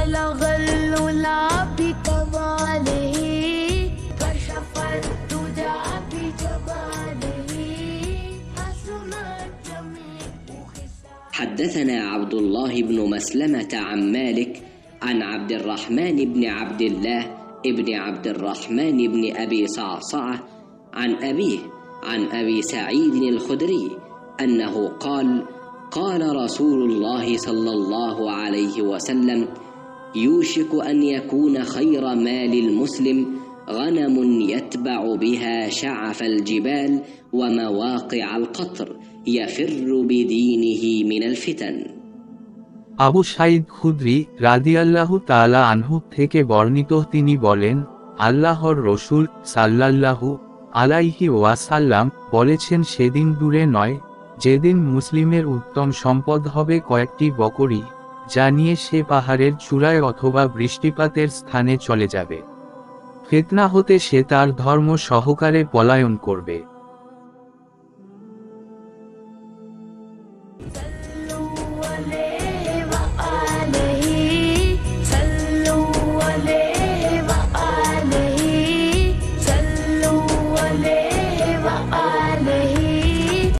بلغ العلا بكماله كشف الدجى بجماله حسنت جميع خصاله. حدثنا عبد الله بن مسلمة عن مالك عن عبد الرحمن بن عبد الله ابن عبد الرحمن بن أبي صعصعة عن أبيه عن أبي سعيد الخدري أنه قال: قال رسول الله صلى الله عليه وسلم: يوشك أن يكون خير مال المسلم غنم يتبع بها شعف الجبال ومواقع القطر يفر بدينه من الفتن. আবু সাঈদ খুদরি রাদিয়াল্লাহু তাআলা আনহু থেকে বর্ণিত, তিনি বলেন, আল্লাহর রসূল সাল্লাল্লাহু আলাইহি ওয়াসাল্লাম বলেছেন, সেদিন দূরে নয় যেদিন মুসলিমের উত্তম সম্পদ হবে কয়েকটি বকরী, যা নিয়ে সে পাহাড়ের চূড়ায় অথবা বৃষ্টিপাতের স্থানে চলে যাবে। ফিতনা হতে সে তার ধর্ম সহকারে পলায়ন করবে। صلوا عليه